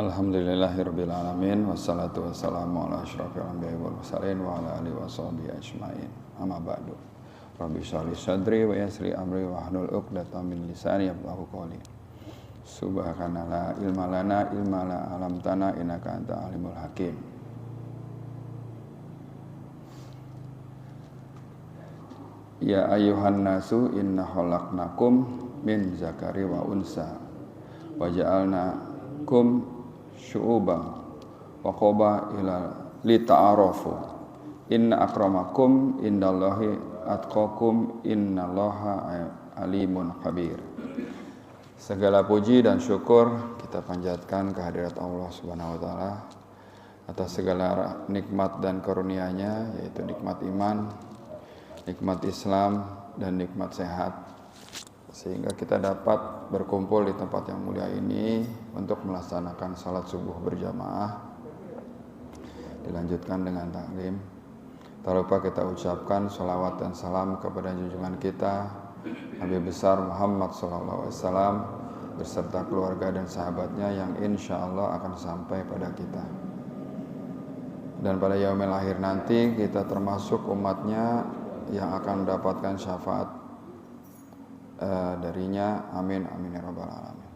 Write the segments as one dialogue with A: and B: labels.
A: Alhamdulillahirabbil alamin wassalatu wassalamu ala asyrofil anbiya'i wal mursalin wa ala alihi washabihi ajmain. Amma ba'du. Rabbi shrah li sadri wa yassir amri wa hlul 'uqdatam min lisani yafqahu qawli. Subhanaka la ilma lana illa ma 'allamtana innaka antal alimul hakim. Ya ayyuhan nasu inna khalaqnakum min zakari wa unsa wa ja'alnakum syu'uban wa qabaila lita'arafu inna akramakum indallahi atqakum innallaha alimun khabir. Segala puji dan syukur kita panjatkan kehadirat Allah Subhanahu wa taala atas segala nikmat dan karunia-Nya, yaitu nikmat iman, nikmat Islam dan nikmat sehat, sehingga kita dapat berkumpul di tempat yang mulia ini untuk melaksanakan salat subuh berjamaah, dilanjutkan dengan taklim. Tak lupa kita ucapkan sholawat dan salam kepada junjungan kita Nabi besar Muhammad SAW beserta keluarga dan sahabatnya yang insya Allah akan sampai pada kita. Dan pada yaumil akhir nanti kita termasuk umatnya yang akan mendapatkan syafaat darinya. Amin amin ya rabbal alamin.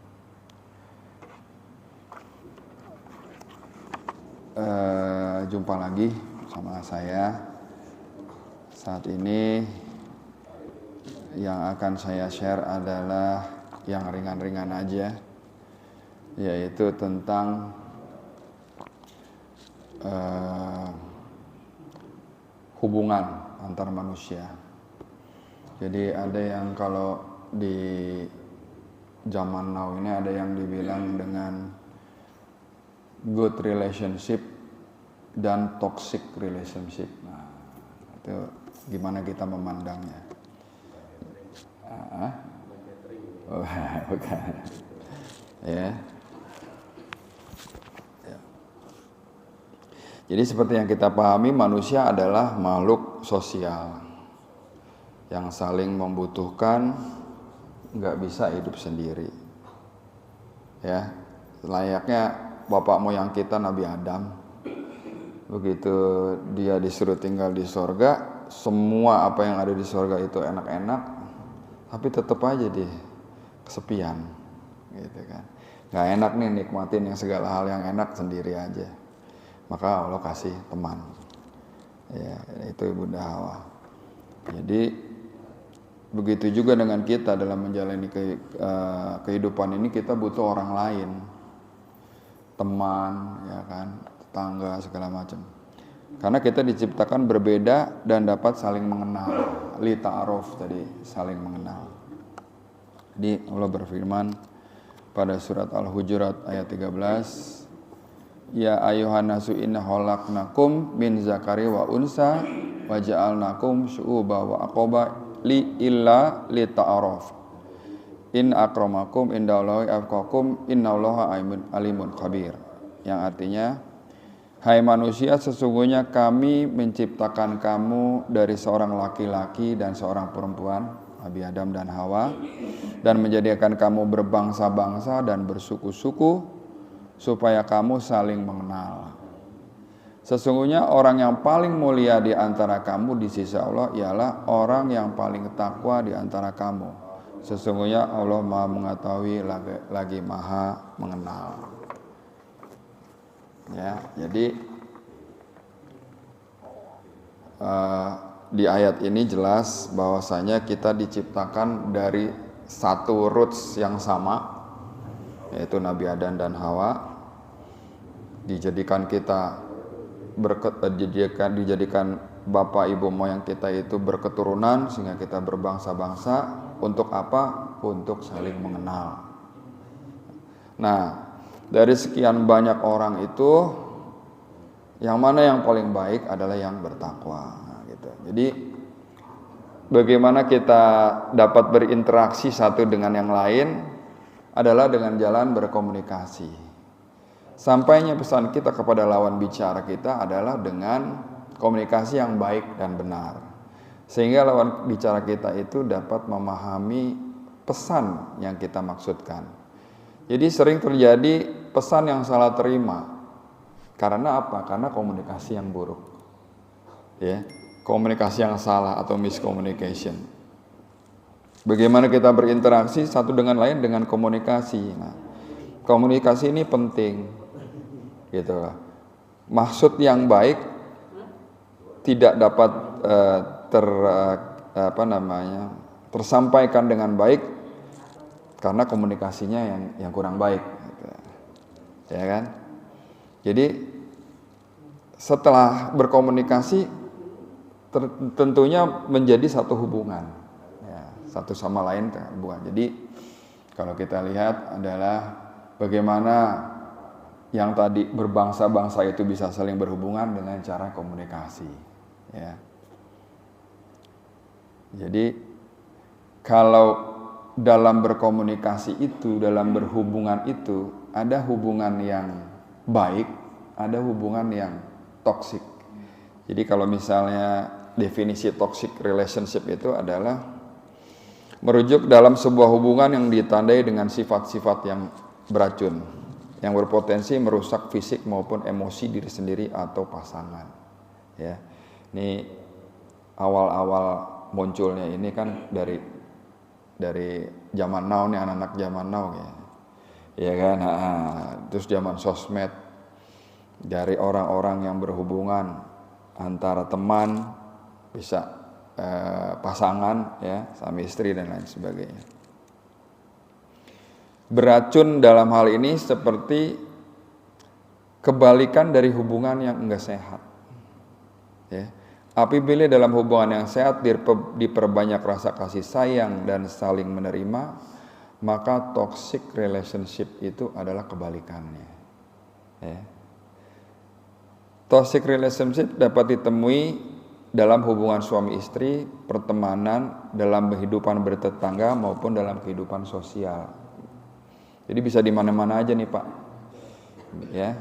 A: Jumpa lagi sama saya. Saat ini yang akan saya share adalah yang ringan-ringan aja, yaitu tentang hubungan antar manusia. Jadi ada yang kalau di zaman now ini ada yang dibilang dengan good relationship dan toxic relationship. Nah, itu gimana kita memandangnya? Bukan. Ya. Jadi seperti yang kita pahami, manusia adalah makhluk sosial yang saling membutuhkan, nggak bisa hidup sendiri. Ya, layaknya bapak moyang kita Nabi Adam. Begitu dia disuruh tinggal di sorga, semua apa yang ada di sorga itu enak-enak, tapi tetap aja dia kesepian, gitu kan. Nggak enak nih nikmatin yang segala hal yang enak sendiri aja. Maka Allah kasih teman, ya, itu Bunda Hawa. Jadi begitu juga dengan kita dalam menjalani kehidupan ini, kita butuh orang lain, teman, ya kan, tetangga, segala macam. Karena kita diciptakan berbeda dan dapat saling mengenal. Li ta'aruf tadi, saling mengenal. Jadi Allah berfirman pada surat Al-Hujurat ayat 13, Ya ayuhan nasu inna khalaqnakum min zakari wa unsa wa ja'alnakum syu'uba wa aqaba li illa li ta'aruf. In akramakum indallahi atqakum innallaha alimun khabir. Yang artinya, hai manusia, sesungguhnya kami menciptakan kamu dari seorang laki-laki dan seorang perempuan, Nabi Adam dan Hawa, dan menjadikan kamu berbangsa-bangsa dan bersuku-suku supaya kamu saling mengenal. Sesungguhnya orang yang paling mulia di antara kamu di sisi Allah ialah orang yang paling takwa di antara kamu. Sesungguhnya Allah Maha mengetahui lagi Maha mengenal. Ya, jadi di ayat ini jelas bahwasanya kita diciptakan dari satu roots yang sama, yaitu Nabi Adam dan Hawa. Dijadikan dijadikan bapak ibu moyang kita itu berketurunan sehingga kita berbangsa-bangsa. Untuk apa? Untuk saling mengenal. Nah, dari sekian banyak orang itu, yang mana yang paling baik adalah yang bertakwa, gitu. Jadi bagaimana kita dapat berinteraksi satu dengan yang lain adalah dengan jalan berkomunikasi. Sampainya pesan kita kepada lawan bicara kita adalah dengan komunikasi yang baik dan benar, sehingga lawan bicara kita itu dapat memahami pesan yang kita maksudkan. Jadi sering terjadi pesan yang salah terima. Karena apa? Karena komunikasi yang buruk. Ya, komunikasi yang salah atau miscommunication. Bagaimana kita berinteraksi satu dengan lain dengan komunikasi. Nah, komunikasi ini penting. Gitu lah. Maksud yang baik tidak dapat tersampaikan dengan baik karena komunikasinya yang kurang baik, gitu. Ya kan? Jadi setelah berkomunikasi tentunya menjadi satu hubungan, ya, satu sama lain hubungan. Jadi kalau kita lihat adalah bagaimana yang tadi berbangsa-bangsa itu bisa saling berhubungan dengan cara komunikasi, ya. Jadi kalau dalam berkomunikasi itu, dalam berhubungan itu ada hubungan yang baik, ada hubungan yang toksik. Jadi kalau misalnya definisi toxic relationship itu adalah merujuk dalam sebuah hubungan yang ditandai dengan sifat-sifat yang beracun, yang berpotensi merusak fisik maupun emosi diri sendiri atau pasangan. Ya, ini awal-awal munculnya ini kan dari zaman now nih, anak-anak zaman now ya. Ya kan, terus zaman sosmed, dari orang-orang yang berhubungan antara teman, bisa pasangan, ya, suami istri dan lain sebagainya. Beracun dalam hal ini seperti kebalikan dari hubungan yang enggak sehat. Ya. Apabila dalam hubungan yang sehat diperbanyak rasa kasih sayang dan saling menerima, maka toxic relationship itu adalah kebalikannya. Ya. Toxic relationship dapat ditemui dalam hubungan suami istri, pertemanan, dalam kehidupan bertetangga maupun dalam kehidupan sosial. Jadi bisa di mana-mana aja nih Pak. Ya.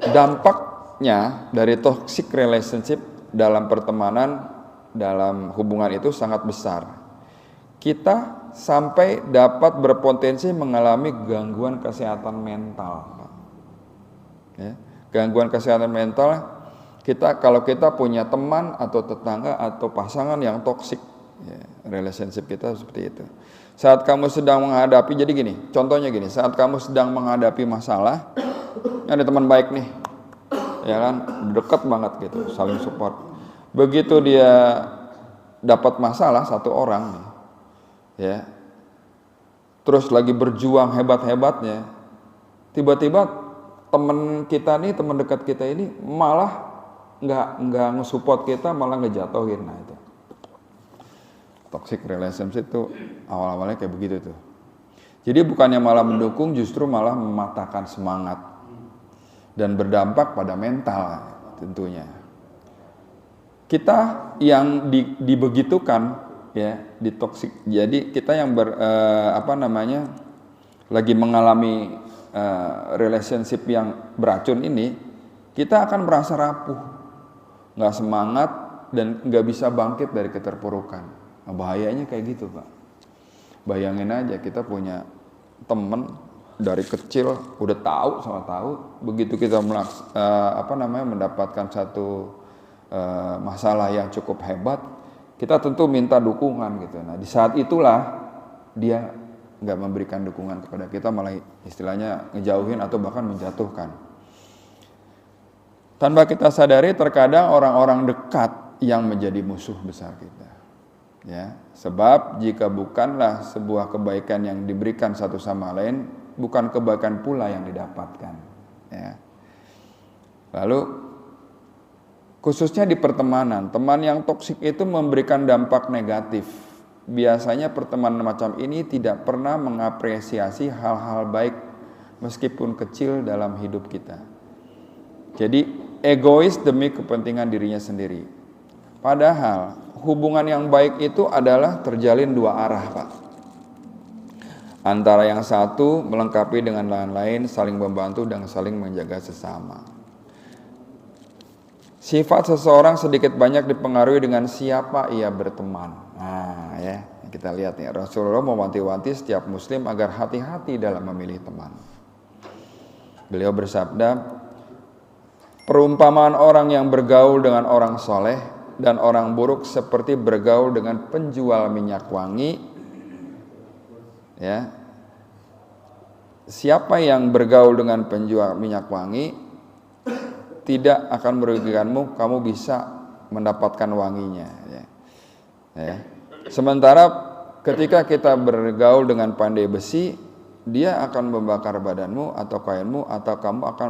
A: Dampaknya dari toxic relationship dalam pertemanan, dalam hubungan itu sangat besar. Kita sampai dapat berpotensi mengalami gangguan kesehatan mental. Ya. Gangguan kesehatan mental, kalau kita punya teman atau tetangga atau pasangan yang toksik, ya, relationship kita seperti itu. Saat kamu sedang menghadapi, jadi gini, contohnya gini, saat kamu sedang menghadapi masalah, ada teman baik nih, ya kan, dekat banget gitu, saling support. Begitu dia dapat masalah, satu orang nih, ya, terus lagi berjuang hebat-hebatnya, tiba-tiba teman kita nih, teman dekat kita ini malah nggak nge-support kita, malah ngejatuhin. Nah itu toxic relationship itu awal-awalnya kayak begitu tuh. Jadi bukannya malah mendukung, justru malah mematahkan semangat dan berdampak pada mental tentunya. Kita yang dibegitukan, ya, di toxic. Jadi kita yang lagi mengalami relationship yang beracun ini, kita akan merasa rapuh, nggak semangat, dan nggak bisa bangkit dari keterpurukan. Nah, bahayanya kayak gitu Pak. Bayangin aja kita punya temen dari kecil udah tahu, begitu kita mendapatkan satu masalah yang cukup hebat, kita tentu minta dukungan gitu. Nah di saat itulah dia nggak memberikan dukungan kepada kita, malah istilahnya ngejauhin atau bahkan menjatuhkan. Tanpa kita sadari, terkadang orang-orang dekat yang menjadi musuh besar kita. Ya, sebab jika bukanlah sebuah kebaikan yang diberikan satu sama lain, bukan kebaikan pula yang didapatkan. Ya. Lalu khususnya di pertemanan, teman yang toksik itu memberikan dampak negatif. Biasanya pertemanan macam ini tidak pernah mengapresiasi hal-hal baik meskipun kecil dalam hidup kita. Jadi egois demi kepentingan dirinya sendiri. Padahal hubungan yang baik itu adalah terjalin dua arah Pak. Antara yang satu melengkapi dengan lain-lain, saling membantu dan saling menjaga sesama. Sifat seseorang sedikit banyak dipengaruhi dengan siapa ia berteman. Nah ya, kita lihat nih, Rasulullah mewanti-wanti setiap muslim agar hati-hati dalam memilih teman. Beliau bersabda, perumpamaan orang yang bergaul dengan orang soleh dan orang buruk seperti bergaul dengan penjual minyak wangi. Ya, siapa yang bergaul dengan penjual minyak wangi tidak akan merugikanmu, kamu bisa mendapatkan wanginya. Ya. Sementara ketika kita bergaul dengan pandai besi, dia akan membakar badanmu atau kainmu, atau kamu akan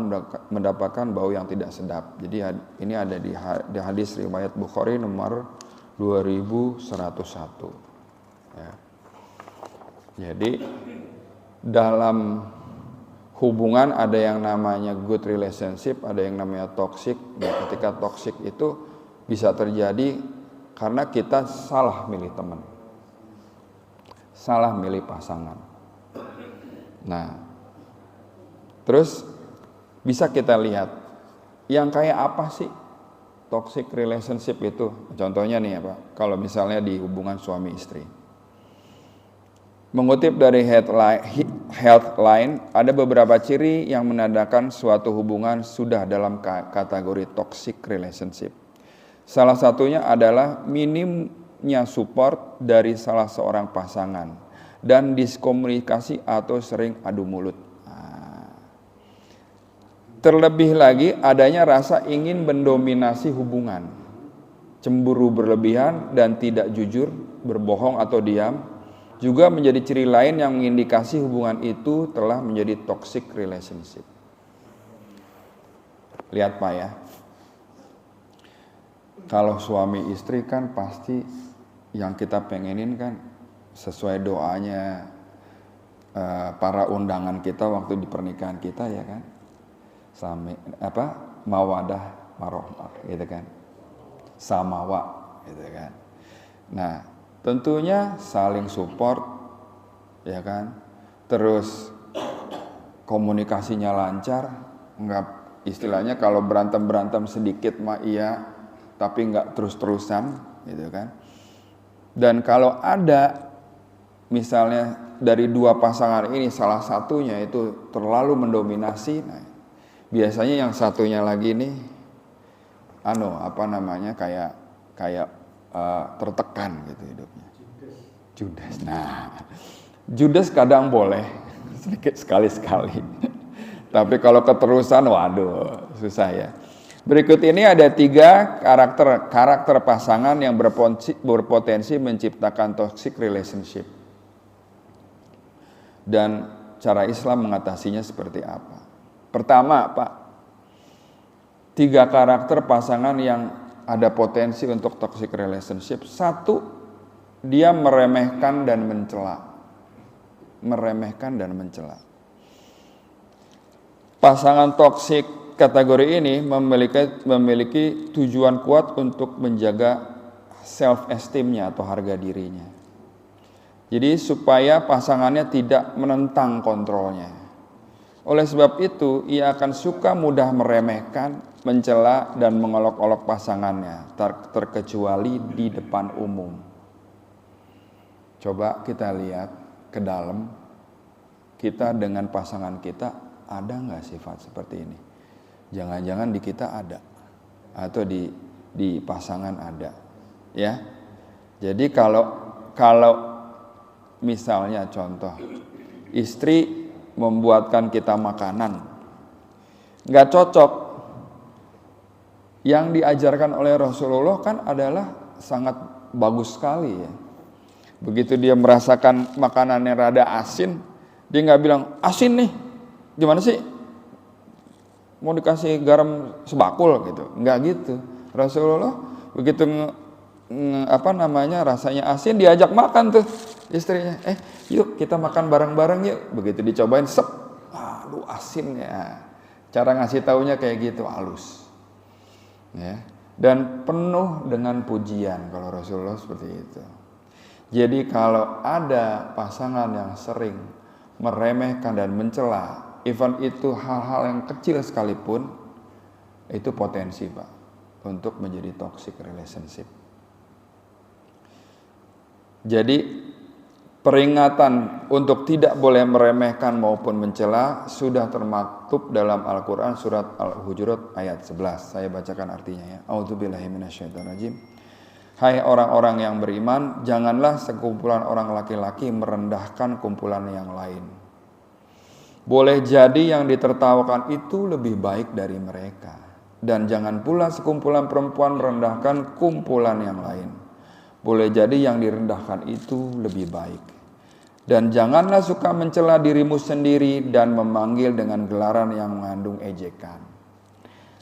A: mendapatkan bau yang tidak sedap. Jadi ini ada di hadis riwayat Bukhari nomor 2101. Ya. Jadi dalam hubungan ada yang namanya good relationship, ada yang namanya toxic. Dan ketika toxic itu bisa terjadi karena kita salah milih teman, salah milih pasangan. Nah, terus bisa kita lihat yang kayak apa sih toxic relationship itu. Contohnya nih ya Pak, kalau misalnya di hubungan suami istri. Mengutip dari Healthline, ada beberapa ciri yang menandakan suatu hubungan sudah dalam kategori toxic relationship. Salah satunya adalah minimnya support dari salah seorang pasangan dan diskomunikasi atau sering adu mulut. Terlebih lagi adanya rasa ingin mendominasi hubungan, cemburu berlebihan dan tidak jujur, berbohong atau diam, juga menjadi ciri lain yang mengindikasi hubungan itu telah menjadi toxic relationship. Lihat Pak ya, kalau suami istri kan pasti yang kita pengenin kan sesuai doanya para undangan kita waktu di pernikahan kita ya kan, mawadah warohmah gitu kan, samawa gitu kan. Nah, tentunya saling support ya kan, terus komunikasinya lancar, nggak istilahnya kalau berantem sedikit mah iya, tapi nggak terus-terusan gitu kan. Dan kalau ada misalnya dari dua pasangan ini salah satunya itu terlalu mendominasi, nah biasanya yang satunya lagi nih kayak tertekan gitu hidupnya. Judas. Nah, Judas kadang boleh sedikit sekali-sekali. Tapi kalau keterusan, waduh, susah ya. Berikut ini ada 3 karakter pasangan yang berpotensi menciptakan toxic relationship. Dan cara Islam mengatasinya seperti apa? Pertama, Pak, 3 karakter pasangan yang ada potensi untuk toxic relationship. 1, dia meremehkan dan mencela. Meremehkan dan mencela. Pasangan toksik kategori ini memiliki tujuan kuat untuk menjaga self-esteem-nya atau harga dirinya. Jadi supaya pasangannya tidak menentang kontrolnya. Oleh sebab itu, ia akan suka mudah meremehkan, mencela, dan mengolok-olok pasangannya, terkecuali di depan umum. Coba kita lihat ke dalam, kita dengan pasangan kita, ada nggak sifat seperti ini? Jangan-jangan di kita ada, atau di pasangan ada, ya. Jadi kalau misalnya contoh, istri membuatkan kita makanan, nggak cocok. Yang diajarkan oleh Rasulullah kan adalah sangat bagus sekali ya. Begitu dia merasakan makanannya rada asin, dia nggak bilang asin nih, gimana sih? Mau dikasih garam sebakul gitu, nggak gitu. Rasulullah begitu rasanya asin, diajak makan tuh istrinya. Yuk kita makan bareng-bareng yuk. Begitu dicobain, aduh asin ya. Cara ngasih taunya kayak gitu, halus. Ya. Dan penuh dengan pujian kalau Rasulullah seperti itu. Jadi kalau ada pasangan yang sering meremehkan dan mencela, even itu hal-hal yang kecil sekalipun, itu potensi Pak untuk menjadi toxic relationship. Jadi Peringatan untuk tidak boleh meremehkan maupun mencela sudah termaktub dalam Al-Quran surat Al-Hujurat ayat 11. Saya bacakan artinya ya. A'udzubillahi minasyaitonirrajim. Hai orang-orang yang beriman, janganlah sekumpulan orang laki-laki merendahkan kumpulan yang lain. Boleh jadi yang ditertawakan itu lebih baik dari mereka. Dan jangan pula sekumpulan perempuan merendahkan kumpulan yang lain. Boleh jadi yang direndahkan itu lebih baik. Dan janganlah suka mencela dirimu sendiri dan memanggil dengan gelaran yang mengandung ejekan.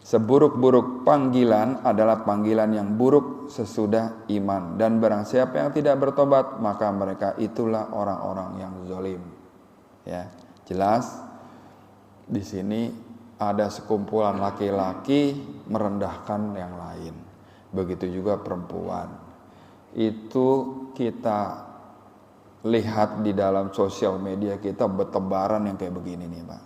A: Seburuk-buruk panggilan adalah panggilan yang buruk sesudah iman. Dan barang siapa yang tidak bertobat, maka mereka itulah orang-orang yang zalim. Ya, jelas di sini ada sekumpulan laki-laki merendahkan yang lain. Begitu juga perempuan. Itu kita lihat di dalam sosial media kita bertebaran yang kayak begini nih Pak.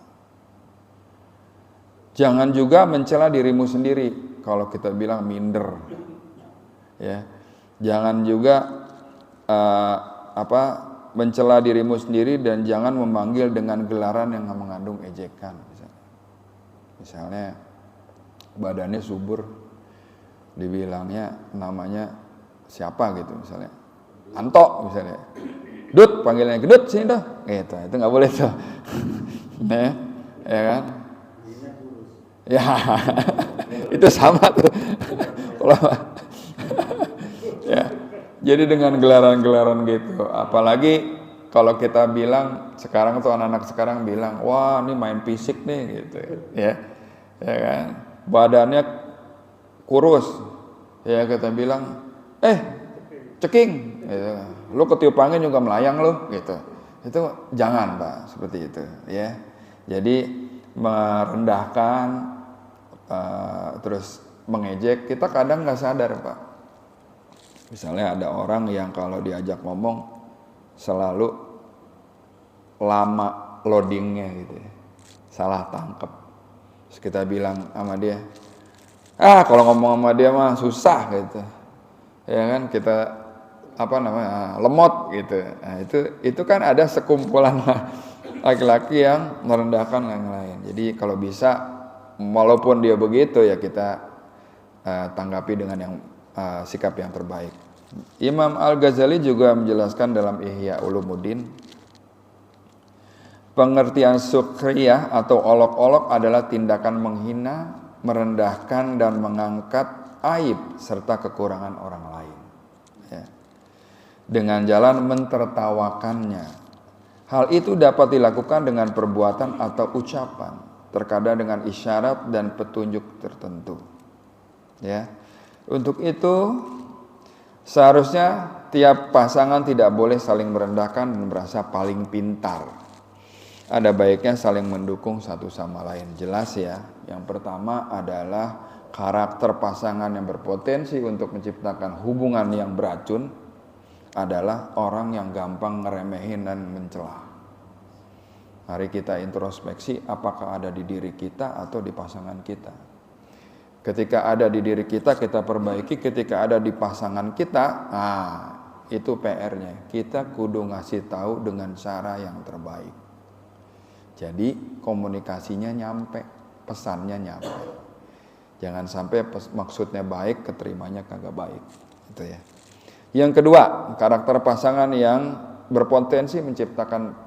A: Jangan juga mencela dirimu sendiri kalau kita bilang minder. Ya. Jangan juga mencela dirimu sendiri dan jangan memanggil dengan gelaran yang mengandung ejekan. Misalnya badannya subur, dibilangnya namanya siapa gitu misalnya, Anto misalnya, Dut panggilannya Gedut sini dah, gitu, itu nggak boleh tuh, ya kan? Ya, itu sama tuh, ya. Jadi dengan gelaran-gelaran gitu, apalagi kalau kita bilang sekarang tuh anak-anak sekarang bilang, wah ini main fisik nih gitu, ya kan? Badannya kurus, ya kita bilang. Ceking, gitu. Lu ketiup angin juga melayang lu, gitu. Itu jangan Pak, seperti itu, ya. Jadi merendahkan, terus mengejek, kita kadang nggak sadar Pak. Misalnya ada orang yang kalau diajak ngomong selalu lama loadingnya, gitu, salah tangkep. Terus kita bilang sama dia, kalau ngomong sama dia mah susah, gitu. Ya kan kita lemot gitu. Nah, itu kan ada sekumpulan laki-laki yang merendahkan yang lain. Jadi kalau bisa walaupun dia begitu ya kita tanggapi dengan yang sikap yang terbaik. Imam Al-Ghazali juga menjelaskan dalam Ihya Ulumuddin, pengertian sukhriyah atau olok-olok adalah tindakan menghina, merendahkan dan mengangkat aib serta kekurangan orang lain, ya. Dengan jalan mentertawakannya. Hal itu dapat dilakukan dengan perbuatan atau ucapan, terkadang dengan isyarat dan petunjuk tertentu, ya. Untuk itu seharusnya tiap pasangan tidak boleh saling merendahkan dan merasa paling pintar. Ada baiknya saling mendukung satu sama lain. Jelas ya. Yang pertama adalah karakter pasangan yang berpotensi untuk menciptakan hubungan yang beracun adalah orang yang gampang ngeremehin dan mencela. Mari kita introspeksi apakah ada di diri kita atau di pasangan kita. Ketika ada di diri kita, kita perbaiki. Ketika ada di pasangan kita, itu PR-nya. Kita kudu ngasih tahu dengan cara yang terbaik. Jadi komunikasinya nyampe, pesannya nyampe. Jangan sampai maksudnya baik, keterimanya kagak baik. Itu ya. Yang kedua, karakter pasangan yang berpotensi menciptakan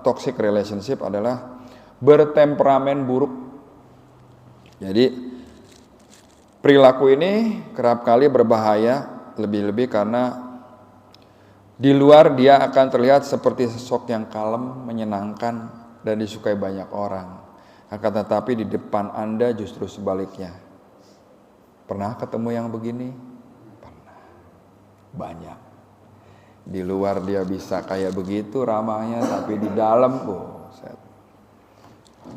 A: toxic relationship adalah bertemperamen buruk. Jadi perilaku ini kerap kali berbahaya, lebih-lebih karena di luar dia akan terlihat seperti sosok yang kalem, menyenangkan, dan disukai banyak orang. Akan tetapi di depan Anda justru sebaliknya. Pernah ketemu yang begini? Pernah. Banyak. Di luar dia bisa kayak begitu ramahnya, tapi di dalam,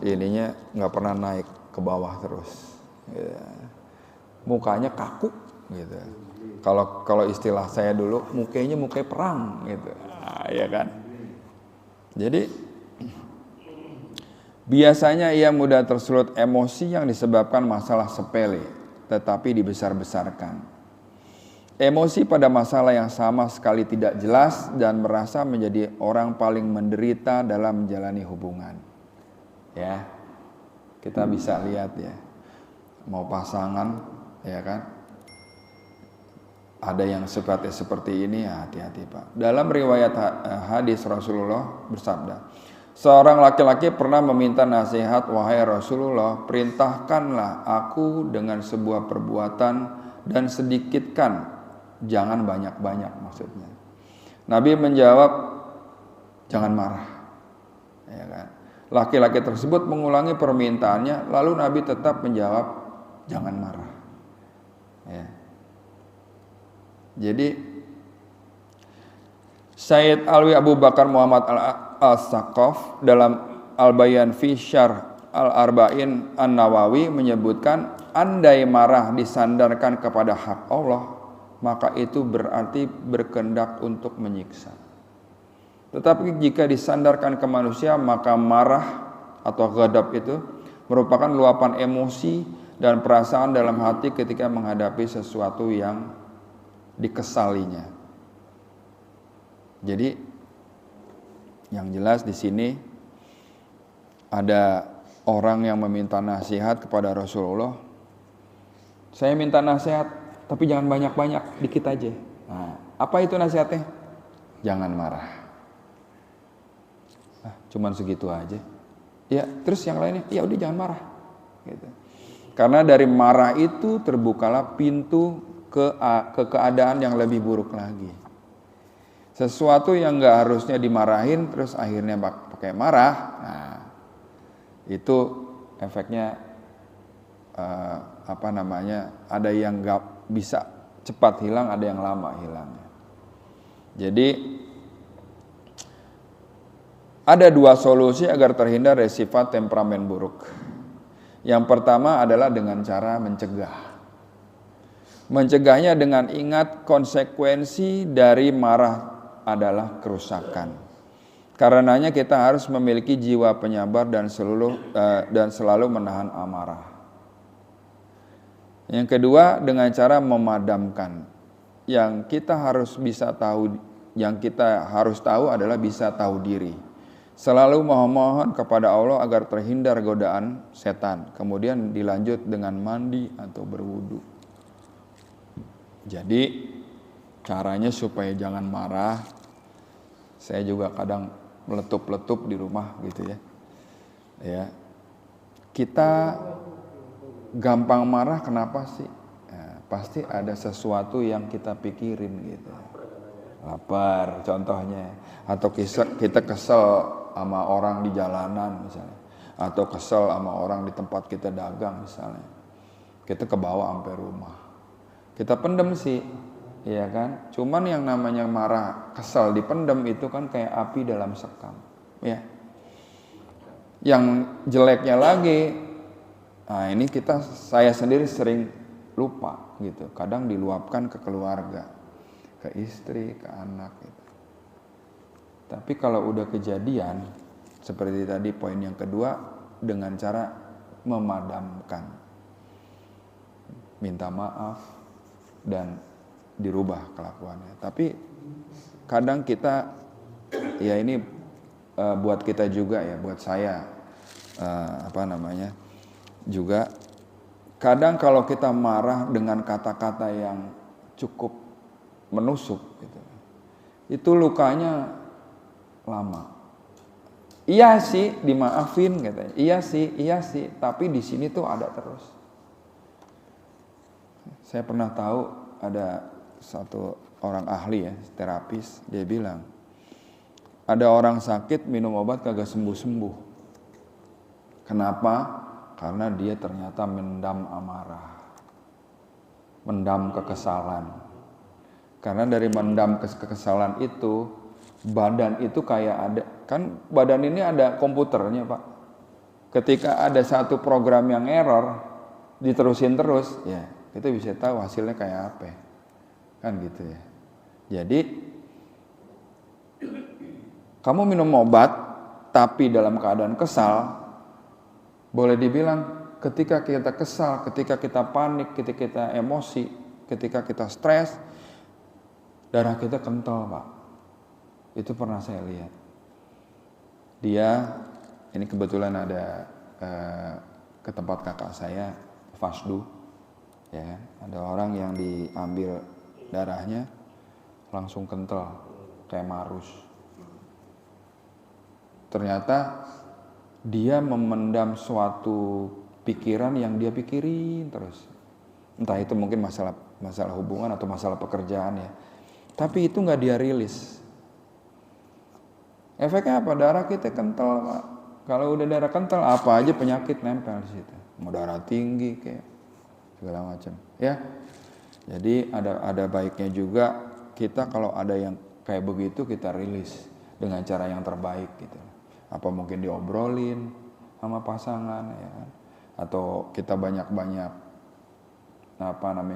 A: ininya nggak pernah naik ke bawah terus. Ya. Mukanya kaku, gitu. Kalau istilah saya dulu, mukanya perang, gitu. Ya kan. Jadi biasanya ia mudah tersulut emosi yang disebabkan masalah sepele, tetapi dibesar-besarkan. emosi pada masalah yang sama sekali tidak jelas dan merasa menjadi orang paling menderita dalam menjalani hubungan. Ya, kita bisa lihat ya, mau pasangan, ya kan, ada yang sifatnya seperti ini, ya hati-hati Pak. Dalam riwayat hadis Rasulullah bersabda, seorang laki-laki pernah meminta nasihat, wahai Rasulullah, perintahkanlah aku dengan sebuah perbuatan dan sedikitkan, jangan banyak-banyak maksudnya. Nabi menjawab, jangan marah. Ya kan? Laki-laki tersebut mengulangi permintaannya, lalu Nabi tetap menjawab, jangan marah. Ya. Jadi Sayyid Alwi Abu Bakar Muhammad Al-Saqaf dalam Al-Bayan fi Syarh Al-Arba'in An-Nawawi menyebutkan, andai marah disandarkan kepada hak Allah, maka itu berarti berkehendak untuk menyiksa. Tetapi jika disandarkan ke manusia, maka marah atau ghadab itu merupakan luapan emosi dan perasaan dalam hati ketika menghadapi sesuatu yang dikesalinya. Jadi yang jelas di sini ada orang yang meminta nasihat kepada Rasulullah. Saya minta nasihat, tapi jangan banyak-banyak, dikit aja. Nah, apa itu nasihatnya? Jangan marah. Cuman segitu aja. Ya, terus yang lainnya, ya udah jangan marah. Gitu. Karena dari marah itu terbukalah pintu ke keadaan yang lebih buruk lagi. Sesuatu yang nggak harusnya dimarahin, terus akhirnya pakai marah. Nah, itu efeknya ada yang nggak bisa cepat hilang, ada yang lama hilangnya. Jadi ada dua solusi agar terhindar dari sifat temperamen buruk. Yang pertama adalah dengan cara mencegah. Mencegahnya dengan ingat konsekuensi dari marah adalah kerusakan. Karenanya kita harus memiliki jiwa penyabar dan selalu menahan amarah. Yang kedua, dengan cara memadamkan. Yang kita harus tahu adalah bisa tahu diri. Selalu mohon kepada Allah agar terhindar godaan setan. Kemudian dilanjut dengan mandi atau berwudu. Jadi caranya supaya jangan marah. Saya juga kadang meletup-letup di rumah gitu ya. Ya. Kita gampang marah kenapa sih? Ya, pasti ada sesuatu yang kita pikirin gitu. Lapar contohnya. Atau kita kesel sama orang di jalanan misalnya. Atau kesel sama orang di tempat kita dagang misalnya. Kita kebawa sampai rumah. Kita pendem sih, ya kan? Cuman yang namanya marah, kesal dipendem itu kan kayak api dalam sekam, ya. Yang jeleknya lagi, nah ini saya sendiri sering lupa gitu. Kadang diluapkan ke keluarga, ke istri, ke anak gitu. Tapi kalau udah kejadian, seperti tadi poin yang kedua, dengan cara memadamkan, minta maaf, dan dirubah kelakuannya. Tapi kadang kita, ya ini buat kita juga ya, buat saya, juga kadang kalau kita marah dengan kata-kata yang cukup menusuk, gitu, itu lukanya lama. Iya sih, dimaafin katanya. Iya sih, tapi di sini tuh ada terus. Saya pernah tahu ada satu orang ahli ya, terapis, dia bilang, ada orang sakit minum obat kagak sembuh-sembuh. Kenapa? Karena dia ternyata mendam amarah, mendam kekesalan. Karena dari mendam kekesalan itu, badan itu kayak ada, kan badan ini ada komputernya Pak. Ketika ada satu program yang error, diterusin terus, ya kita bisa tahu hasilnya kayak apa, kan gitu ya. Jadi kamu minum obat tapi dalam keadaan kesal, boleh dibilang ketika kita kesal, ketika kita panik, ketika kita emosi, ketika kita stres, darah kita kental Pak. Itu pernah saya lihat. Dia, ini kebetulan ada ke tempat kakak saya, Fasdu, ya kan? Ada orang yang diambil darahnya langsung kental, kayak marus. Ternyata dia memendam suatu pikiran yang dia pikirin terus. Entah itu mungkin masalah hubungan atau masalah pekerjaan ya. Tapi itu nggak dia rilis. Efeknya apa? Darah kita kental Pak. Kalau udah darah kental, apa aja penyakit nempel di situ. Mau darah tinggi kayak segala macam. Ya. Jadi ada baiknya juga kita kalau ada yang kayak begitu kita rilis dengan cara yang terbaik gitu. Apa mungkin diobrolin sama pasangan ya kan? Atau kita banyak-banyak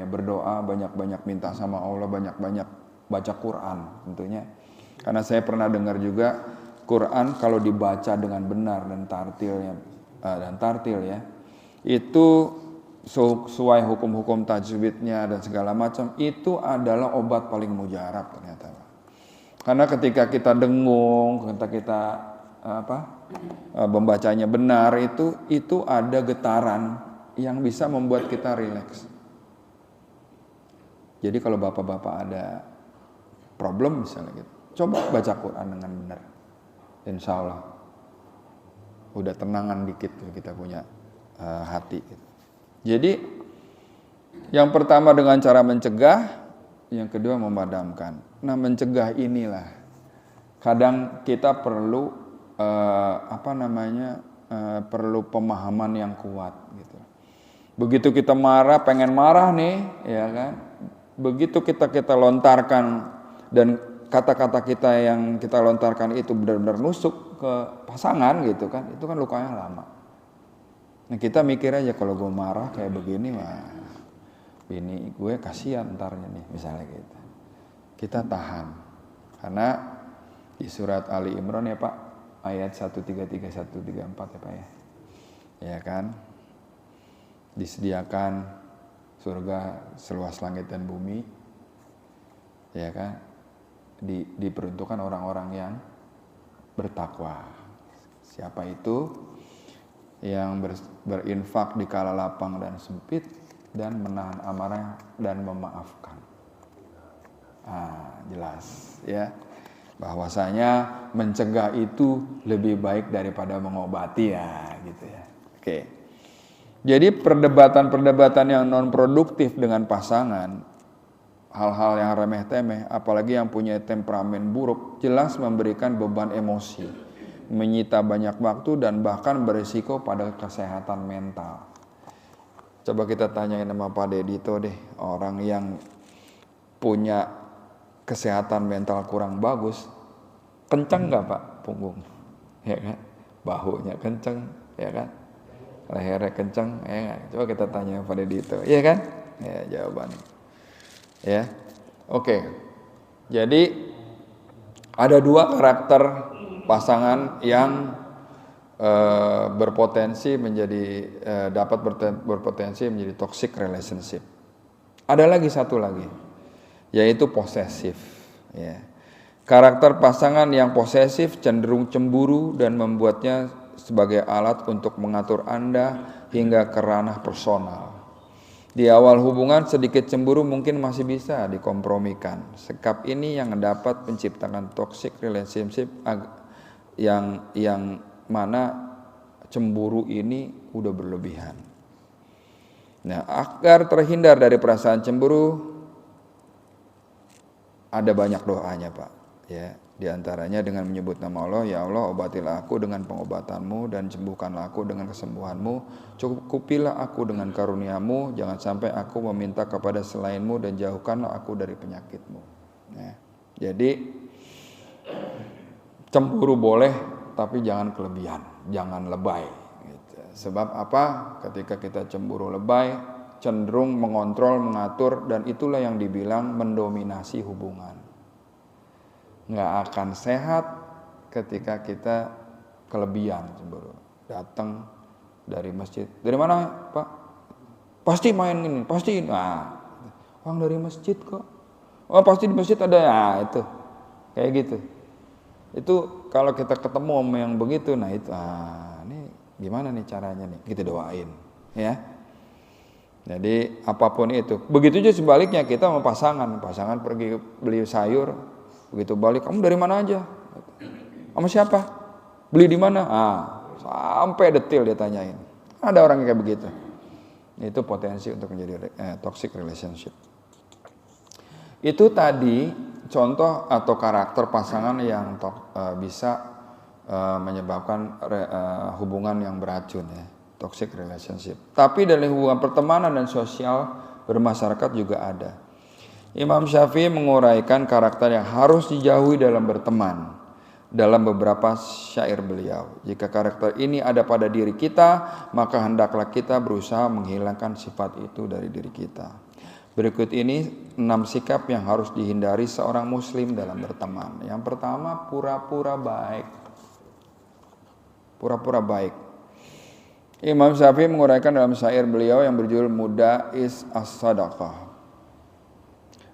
A: berdoa, banyak-banyak minta sama Allah, banyak-banyak baca Quran tentunya. Karena saya pernah dengar juga Quran kalau dibaca dengan benar dan tartil ya, itu sesuai hukum-hukum tajwidnya dan segala macam, itu adalah obat paling mujarab ternyata. Karena ketika kita dengung, ketika kita membacanya benar, itu ada getaran yang bisa membuat kita rileks. Jadi kalau bapak-bapak ada problem misalnya gitu, coba baca Quran dengan benar, insya Allah udah tenangan dikit tuh kita punya hati gitu. Jadi yang pertama dengan cara mencegah, yang kedua memadamkan. Nah mencegah inilah kadang kita perlu perlu pemahaman yang kuat gitu. Begitu kita marah, pengen marah nih, ya kan? Begitu kita lontarkan dan kata-kata kita yang kita lontarkan itu benar-benar nusuk ke pasangan gitu kan, itu kan lukanya lama. Nah kita mikir aja kalau gue marah kayak begini mah bini gue kasihan ntarnya nih misalnya gitu. Kita tahan. Karena di surat Ali Imran ya Pak, ayat 133 134 ya Pak ya. Ya kan? Disediakan surga seluas langit dan bumi. Ya kan? Diperuntukkan orang-orang yang bertakwa. Siapa itu? Yang berinfak di kala lapang dan sempit dan menahan amarah dan memaafkan. Jelas ya. Bahwasanya mencegah itu lebih baik daripada mengobati ya gitu ya. Oke. Jadi perdebatan-perdebatan yang non produktif dengan pasangan, hal-hal yang remeh-temeh, apalagi yang punya temperamen buruk, jelas memberikan beban emosi, menyita banyak waktu dan bahkan berisiko pada kesehatan mental. Coba kita tanyain sama Pak Dedito deh, orang yang punya kesehatan mental kurang bagus, kencang nggak Pak punggung, ya kan? Bahunya kencang, ya kan? Lehernya kencang, ya kan? Coba kita tanya Pak Dedito, ya kan? Ya jawabannya, ya. Oke, jadi ada dua karakter pasangan yang berpotensi menjadi berpotensi menjadi toxic relationship. Ada lagi satu lagi, yaitu posesif. Ya. Karakter pasangan yang posesif cenderung cemburu dan membuatnya sebagai alat untuk mengatur Anda hingga ke ranah personal. Di awal hubungan sedikit cemburu mungkin masih bisa dikompromikan. Sikap ini yang dapat menciptakan toxic relationship yang mana cemburu ini udah berlebihan. Nah, agar terhindar dari perasaan cemburu ada banyak doanya, Pak. Ya, di antaranya dengan menyebut nama Allah, ya Allah, obatilah aku dengan pengobatan-Mu dan sembuhkanlah aku dengan kesembuhan-Mu. Cukupilah aku dengan karunia-Mu, jangan sampai aku meminta kepada selain-Mu dan jauhkanlah aku dari penyakit-Mu. Ya. Jadi cemburu boleh, tapi jangan kelebihan, jangan lebay. Gitu. Sebab apa? Ketika kita cemburu lebay, cenderung mengontrol, mengatur, dan itulah yang dibilang mendominasi hubungan. Nggak akan sehat ketika kita kelebihan cemburu. Datang dari masjid, dari mana Pak? Pasti main ini, pasti. Nah, orang dari masjid kok. Oh pasti di masjid ada, nah itu kayak gitu. Itu kalau kita ketemu sama yang begitu, nah itu, ini gimana nih caranya nih, kita doain, ya. Jadi apapun itu. Begitu juga sebaliknya, kita sama pasangan pergi beli sayur, begitu balik, kamu dari mana aja? Sama siapa? Beli di mana? Sampai detail dia tanyain. Ada orang yang kayak begitu. Itu potensi untuk menjadi toxic relationship. Itu tadi contoh atau karakter pasangan yang bisa menyebabkan hubungan yang beracun, ya, toxic relationship. Tapi dari hubungan pertemanan dan sosial bermasyarakat juga ada. Imam Syafi'i menguraikan karakter yang harus dijauhi dalam berteman dalam beberapa syair beliau. Jika karakter ini ada pada diri kita, maka hendaklah kita berusaha menghilangkan sifat itu dari diri kita. Berikut ini 6 sikap yang harus dihindari seorang muslim dalam berteman. Yang pertama, pura-pura baik. Pura-pura baik. Imam Syafi'i menguraikan dalam syair beliau yang berjudul Muda'is as-Sadaqah.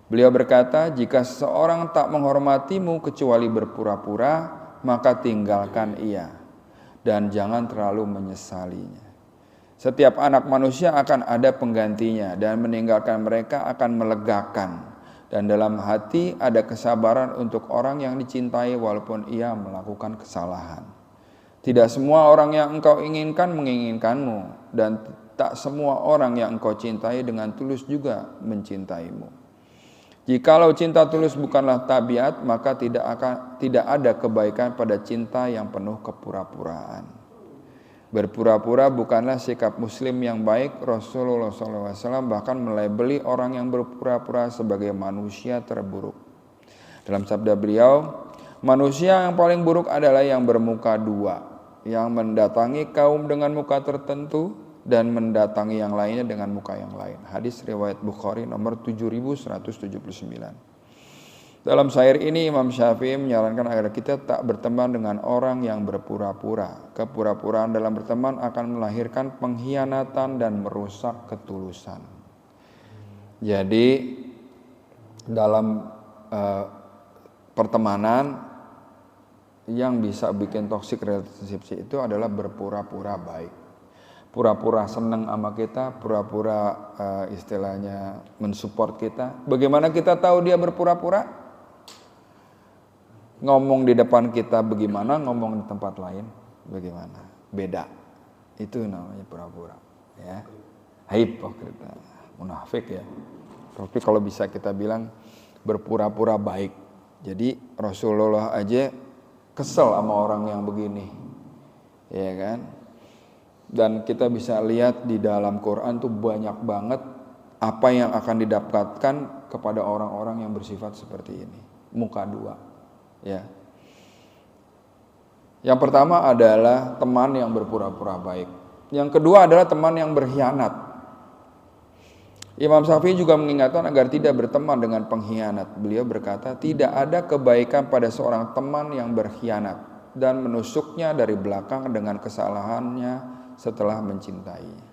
A: Beliau berkata, jika seseorang tak menghormatimu kecuali berpura-pura, maka tinggalkan ia dan jangan terlalu menyesalinya. Setiap anak manusia akan ada penggantinya dan meninggalkan mereka akan melegakan. Dan dalam hati ada kesabaran untuk orang yang dicintai walaupun ia melakukan kesalahan. Tidak semua orang yang engkau inginkan menginginkanmu dan tak semua orang yang engkau cintai dengan tulus juga mencintaimu. Jikalau cinta tulus bukanlah tabiat, maka tidak ada kebaikan pada cinta yang penuh kepura-puraan. Berpura-pura bukanlah sikap muslim yang baik. Rasulullah SAW bahkan melabeli orang yang berpura-pura sebagai manusia terburuk. Dalam sabda beliau, manusia yang paling buruk adalah yang bermuka dua, yang mendatangi kaum dengan muka tertentu dan mendatangi yang lainnya dengan muka yang lain. Hadis riwayat Bukhari nomor 7179. Dalam syair ini Imam Syafi'i menyarankan agar kita tak berteman dengan orang yang berpura-pura. Kepura-puraan dalam berteman akan melahirkan pengkhianatan dan merusak ketulusan. Jadi dalam pertemanan yang bisa bikin toxic relationship itu adalah berpura-pura baik. Pura-pura senang sama kita, pura-pura istilahnya mensupport kita. Bagaimana kita tahu dia berpura-pura? Ngomong di depan kita bagaimana, ngomong di tempat lain bagaimana, beda. Itu namanya pura-pura, ya. Hipokrita, munafik, ya. Tapi kalau bisa kita bilang berpura-pura baik. Jadi Rasulullah aja kesel sama orang yang begini, ya kan? Dan kita bisa lihat di dalam Quran tuh banyak banget apa yang akan didapatkan kepada orang-orang yang bersifat seperti ini. Muka dua. Ya. Yang pertama adalah teman yang berpura-pura baik. Yang kedua adalah teman yang berkhianat. Imam Syafi'i juga mengingatkan agar tidak berteman dengan pengkhianat. Beliau berkata, tidak ada kebaikan pada seorang teman yang berkhianat dan menusuknya dari belakang dengan kesalahannya setelah mencintainya.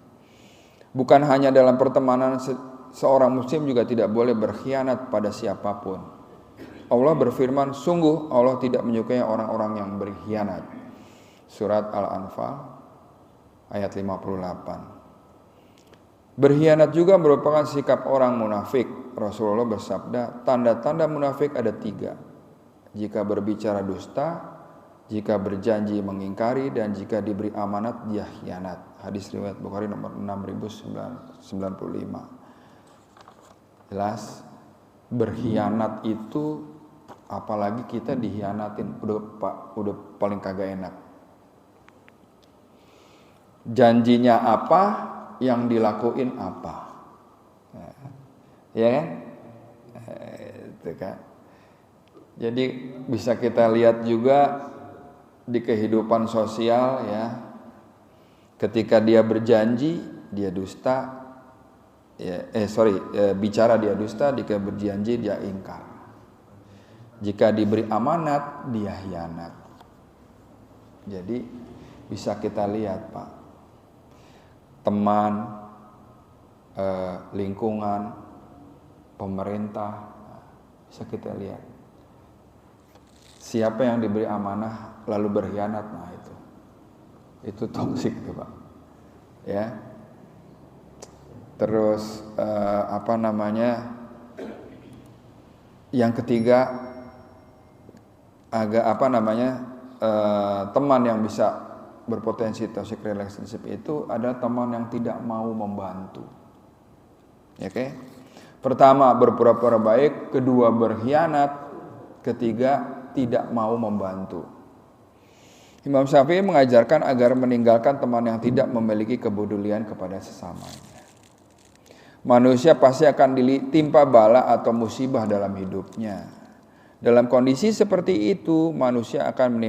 A: Bukan hanya dalam pertemanan, seorang muslim juga tidak boleh berkhianat pada siapapun. Allah berfirman, sungguh Allah tidak menyukai orang-orang yang berkhianat. Surat Al-Anfal ayat 58. Berkhianat juga merupakan sikap orang munafik. Rasulullah bersabda, tanda-tanda munafik ada 3. Jika berbicara dusta, jika berjanji mengingkari, dan jika diberi amanat dia khianat. Hadis riwayat Bukhari nomor 6095. Jelas, berkhianat itu apalagi kita dikhianatin udah paling kagak enak. Janjinya apa, yang dilakuin apa, ya kan? Itu kan. Jadi bisa kita lihat juga di kehidupan sosial, ya. Ketika dia berjanji, dia dusta. Bicara dia dusta, jika berjanji dia ingkar. Jika diberi amanat, dia khianat. Jadi bisa kita lihat, Pak, teman, lingkungan, pemerintah, Bisa kita lihat. Siapa yang diberi amanah lalu berkhianat, nah itu toksik tuh Pak. Ya. Terus yang ketiga teman yang bisa berpotensi toxic relationship itu adalah teman yang tidak mau membantu. Oke. Pertama berpura-pura baik, kedua berkhianat, ketiga tidak mau membantu. Imam Syafi'i mengajarkan agar meninggalkan teman yang tidak memiliki kepedulian kepada sesamanya. Manusia pasti akan ditimpa bala atau musibah dalam hidupnya. Dalam kondisi seperti itu, manusia akan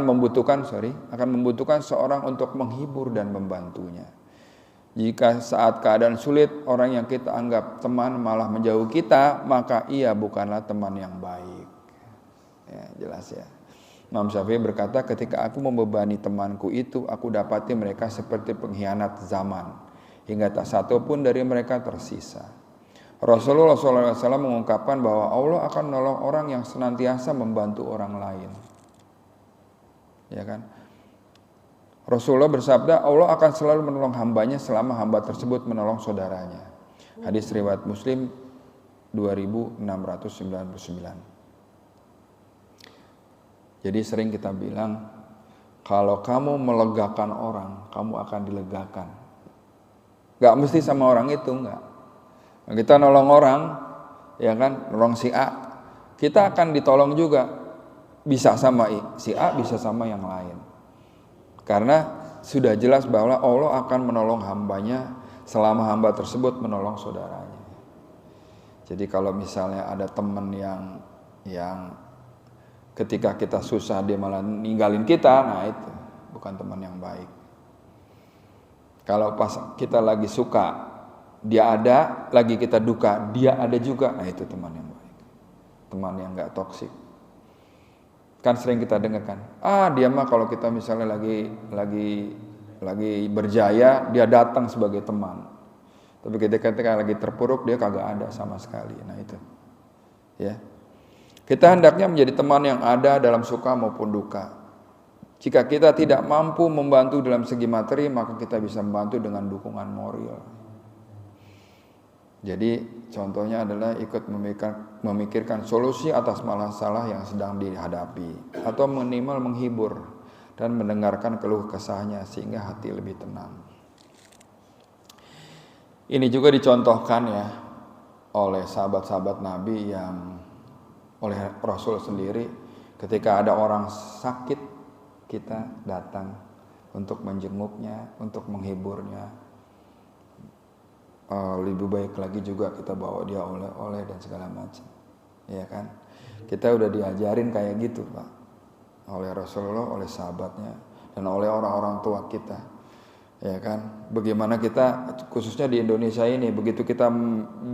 A: membutuhkan seorang untuk menghibur dan membantunya. Jika saat keadaan sulit, orang yang kita anggap teman malah menjauh kita, maka ia bukanlah teman yang baik. Ya, jelas ya. Imam Syafi'i berkata, ketika aku membebani temanku itu, aku dapati mereka seperti pengkhianat zaman, hingga tak satu pun dari mereka tersisa. Rasulullah SAW mengungkapkan bahwa Allah akan menolong orang yang senantiasa membantu orang lain. Ya kan? Rasulullah bersabda, Allah akan selalu menolong hambanya selama hamba tersebut menolong saudaranya. Hadis riwayat Muslim 2699. Jadi sering kita bilang, kalau kamu melegakan orang, kamu akan dilegakan. Gak mesti sama orang itu, enggak. Kita nolong orang, ya kan, nolong si A, kita akan ditolong juga. Bisa sama si A, bisa sama yang lain. Karena sudah jelas bahwa Allah akan menolong hambanya selama hamba tersebut menolong saudaranya. Jadi kalau misalnya ada teman yang ketika kita susah dia malah ninggalin kita, nah itu bukan teman yang baik. Kalau pas kita lagi suka, dia ada, lagi kita duka, dia ada juga, nah itu teman yang baik. Teman yang gak toksik. Kan sering kita dengar kan, dia mah kalau kita misalnya lagi berjaya, dia datang sebagai teman. Tapi ketika lagi terpuruk, dia kagak ada sama sekali. Nah itu, ya. Kita hendaknya menjadi teman yang ada dalam suka maupun duka. Jika kita tidak mampu membantu dalam segi materi, maka kita bisa membantu dengan dukungan moral. Jadi contohnya adalah ikut memikirkan solusi atas masalah yang sedang dihadapi, atau minimal menghibur dan mendengarkan keluh kesahnya sehingga hati lebih tenang. Ini juga dicontohkan ya oleh sahabat-sahabat Nabi yang oleh Rasul sendiri, ketika ada orang sakit kita datang untuk menjenguknya, untuk menghiburnya. Lebih baik lagi juga kita bawa dia oleh-oleh dan segala macam, ya kan? Kita udah diajarin kayak gitu Pak, oleh Rasulullah, oleh sahabatnya, dan oleh orang-orang tua kita, ya kan? Bagaimana kita khususnya di Indonesia ini, begitu kita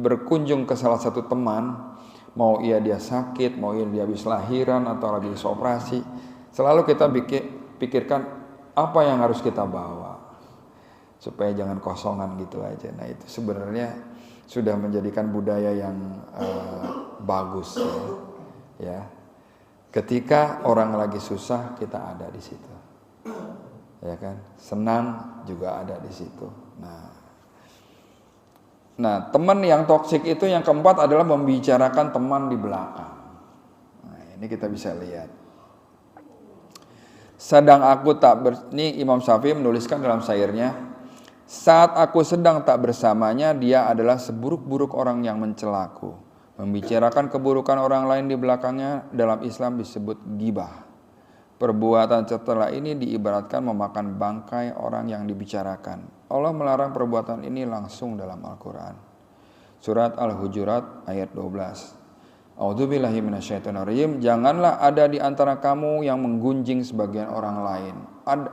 A: berkunjung ke salah satu teman, mau dia sakit, mau dia habis lahiran atau lagi operasi, selalu kita pikirkan apa yang harus kita bawa supaya jangan kosongan gitu aja. Nah itu sebenarnya sudah menjadikan budaya yang bagus ya. Ketika orang lagi susah, kita ada di situ, ya kan. Senang juga ada di situ. Nah, teman yang toksik itu yang keempat adalah membicarakan teman di belakang. Nah, ini kita bisa lihat. Ini Imam Syafi'i menuliskan dalam syairnya, saat aku sedang tak bersamanya, dia adalah seburuk-buruk orang yang mencelaku. Membicarakan keburukan orang lain di belakangnya dalam Islam disebut ghibah. Perbuatan setelah ini diibaratkan memakan bangkai orang yang dibicarakan. Allah melarang perbuatan ini langsung dalam Al-Quran. Surat Al-Hujurat ayat 12. A'udzubillahi minasyaitonirrajim. Janganlah ada di antara kamu yang menggunjing sebagian orang lain.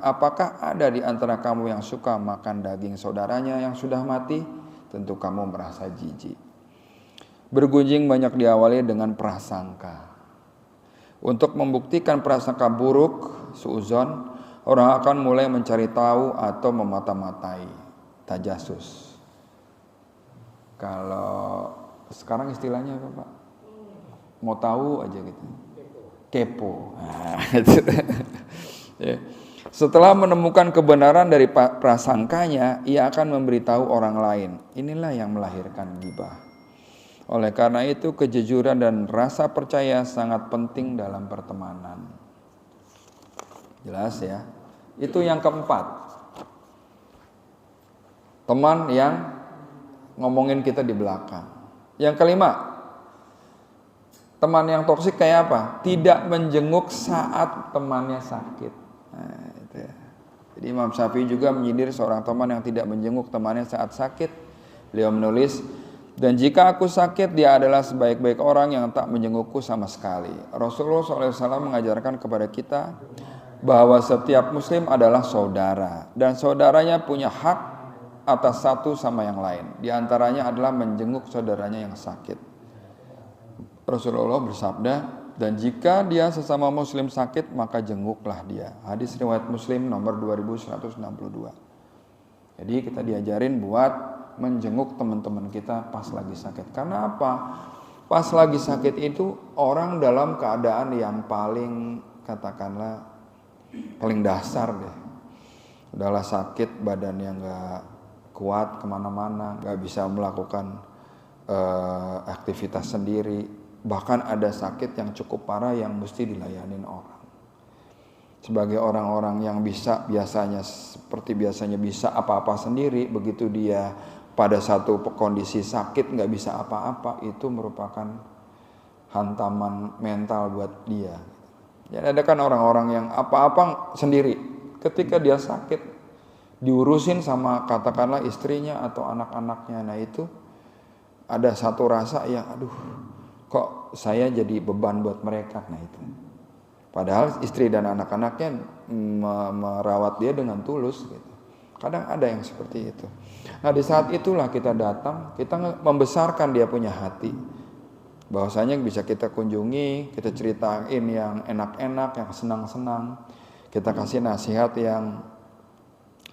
A: Apakah ada di antara kamu yang suka makan daging saudaranya yang sudah mati? Tentu kamu merasa jijik. Bergunjing banyak diawali dengan prasangka. Untuk membuktikan prasangka buruk, suudzon, orang akan mulai mencari tahu atau memata-matai, tajasus. Kalau Sekarang istilahnya apa Pak? Mau tahu aja gitu. Kepo. Nah, ya. Setelah menemukan kebenaran dari prasangkanya, ia akan memberitahu orang lain. Inilah yang melahirkan ghibah. Oleh karena itu, kejujuran dan rasa percaya sangat penting dalam pertemanan. Jelas ya. Itu yang keempat. Teman yang ngomongin kita di belakang. Yang kelima, teman yang toksik kayak apa? Tidak menjenguk saat temannya sakit. Nah, itu ya. Jadi Imam Syafi'i juga menyindir seorang teman yang tidak menjenguk temannya saat sakit. Beliau menulis, dan jika aku sakit, dia adalah sebaik-baik orang yang tak menjengukku sama sekali. Rasulullah SAW mengajarkan kepada kita bahwa setiap muslim adalah saudara. Dan saudaranya punya hak atas satu sama yang lain. Di antaranya adalah menjenguk saudaranya yang sakit. Rasulullah bersabda, dan jika dia sesama muslim sakit, maka jenguklah dia. Hadis riwayat Muslim nomor 2162. Jadi kita diajarin buat menjenguk teman-teman kita pas lagi sakit. Karena apa? Pas lagi sakit itu orang dalam keadaan yang paling, katakanlah, paling dasar deh. Udahlah sakit, badannya gak kuat kemana-mana, gak bisa melakukan aktivitas sendiri. Bahkan ada sakit yang cukup parah yang mesti dilayanin orang. Sebagai orang-orang yang seperti biasanya bisa apa-apa sendiri, begitu dia pada satu kondisi sakit gak bisa apa-apa, itu merupakan hantaman mental buat dia. Jadi ada kan orang-orang yang apa-apa sendiri, ketika dia sakit diurusin sama katakanlah istrinya atau anak-anaknya. Nah itu ada satu rasa yang aduh, kok saya jadi beban buat mereka. Nah itu. Padahal istri dan anak-anaknya merawat dia dengan tulus gitu. Kadang ada yang seperti itu. Nah di saat itulah kita datang, kita membesarkan dia punya hati. Bahwasanya bisa kita kunjungi, kita ceritain yang enak-enak, yang senang-senang. Kita kasih nasihat yang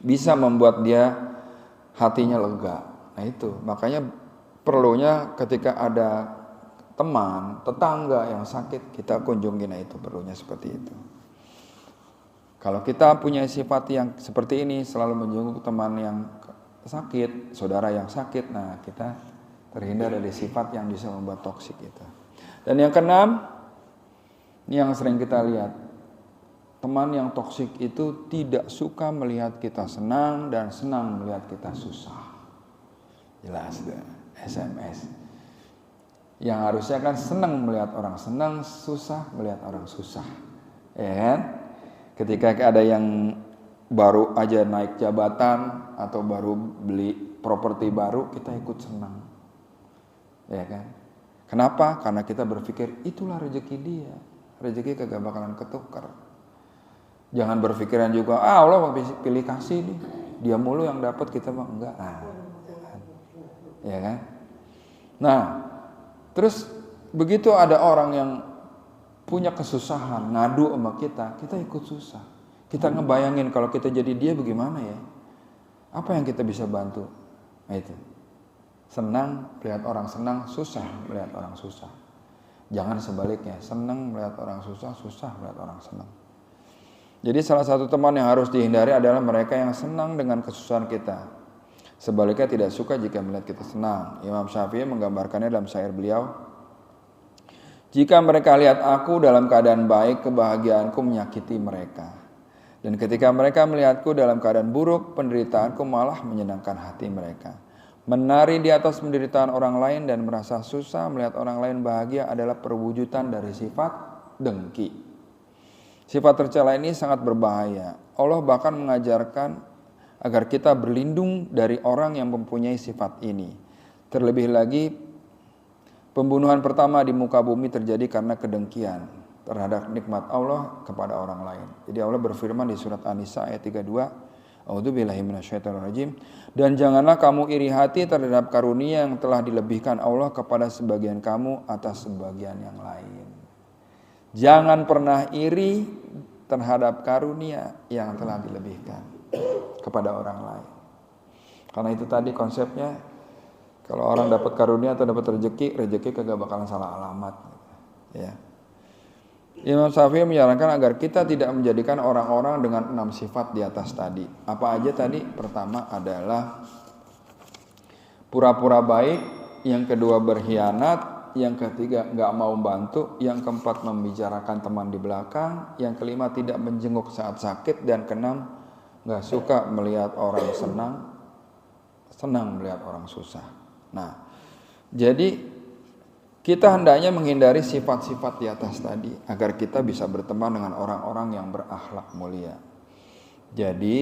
A: bisa membuat dia hatinya lega. Nah itu, makanya perlunya ketika ada teman, tetangga yang sakit, kita kunjungi. Nah itu perlunya seperti itu. Kalau kita punya sifat yang seperti ini, selalu menjenguk teman yang sakit, saudara yang sakit, nah kita terhindar dari sifat yang bisa membuat toksik itu. Dan yang keenam, ini yang sering kita lihat, teman yang toksik itu tidak suka melihat kita senang dan senang melihat kita susah. Jelas deh, SMS. Yang harusnya kan senang melihat orang senang, susah melihat orang susah. Ya kan? Ketika ada yang baru aja naik jabatan atau baru beli properti baru, kita ikut senang. Ya kan? Kenapa? Karena kita berpikir itulah rezeki dia. Rezeki kagak bakalan ketukar. Jangan berpikiran juga, Allah pilih kasih nih, dia mulu yang dapat, kita mah enggak. Ya kan? Nah, terus begitu ada orang yang punya kesusahan, ngadu sama kita ikut susah. Kita ngebayangin kalau kita jadi dia bagaimana ya? Apa yang kita bisa bantu? Nah itu. Senang melihat orang senang, susah melihat orang susah. Jangan sebaliknya, senang melihat orang susah, susah melihat orang senang. Jadi salah satu teman yang harus dihindari adalah mereka yang senang dengan kesusahan kita. Sebaliknya tidak suka jika melihat kita senang. Imam Syafi'i menggambarkannya dalam syair beliau, jika mereka lihat aku dalam keadaan baik, kebahagiaanku menyakiti mereka. Dan ketika mereka melihatku dalam keadaan buruk, penderitaanku malah menyenangkan hati mereka. Menari di atas penderitaan orang lain dan merasa susah melihat orang lain bahagia adalah perwujudan dari sifat dengki. Sifat tercela ini sangat berbahaya. Allah bahkan mengajarkan agar kita berlindung dari orang yang mempunyai sifat ini. Terlebih lagi, pembunuhan pertama di muka bumi terjadi karena kedengkian terhadap nikmat Allah kepada orang lain. Jadi Allah berfirman di surat An-Nisa ayat 32, A'udzubillahi minasyaitonirrajim, dan janganlah kamu iri hati terhadap karunia yang telah dilebihkan Allah kepada sebagian kamu atas sebagian yang lain. Jangan pernah iri terhadap karunia yang telah dilebihkan kepada orang lain. Karena itu tadi konsepnya, Kalau orang dapat karunia atau dapat rezeki kagak bakalan salah alamat. Ya. Imam Syafi'i menyarankan agar kita tidak menjadikan orang-orang dengan 6 sifat di atas tadi. Apa aja tadi? Pertama adalah pura-pura baik, yang kedua berkhianat, yang ketiga nggak mau bantu, yang keempat membicarakan teman di belakang, yang kelima tidak menjenguk saat sakit, dan keenam nggak suka melihat orang senang melihat orang susah. Nah, jadi kita hendaknya menghindari sifat-sifat di atas tadi agar kita bisa berteman dengan orang-orang yang berakhlak mulia. Jadi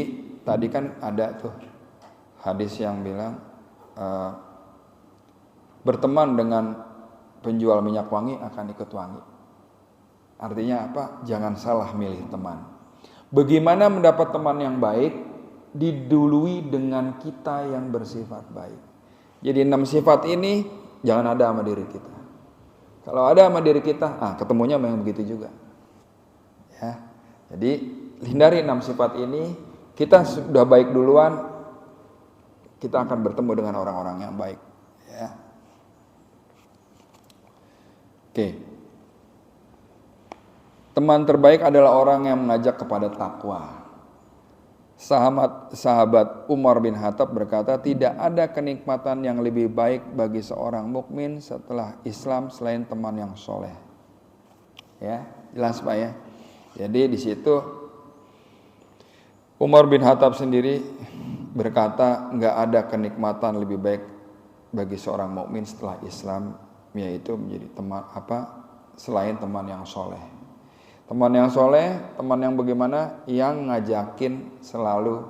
A: tadi kan ada tuh hadis yang bilang berteman dengan penjual minyak wangi akan ikut wangi. Artinya apa? Jangan salah milih teman. Bagaimana mendapat teman yang baik? Didului dengan kita yang bersifat baik. Jadi 6 sifat ini jangan ada sama diri kita. Kalau ada sama diri kita, ketemunya memang begitu juga. Ya. Jadi hindari 6 sifat ini. Kita sudah baik duluan, kita akan bertemu dengan orang-orang yang baik. Ya. Oke. Teman terbaik adalah orang yang mengajak kepada takwa. Sahabat Umar bin Khattab berkata, tidak ada kenikmatan yang lebih baik bagi seorang mukmin setelah Islam selain teman yang soleh. Ya, jelas Pak ya. Jadi di situ Umar bin Khattab sendiri berkata, nggak ada kenikmatan lebih baik bagi seorang mukmin setelah Islam, yaitu menjadi teman selain teman yang soleh. Teman yang soleh, teman yang bagaimana? Yang ngajakin selalu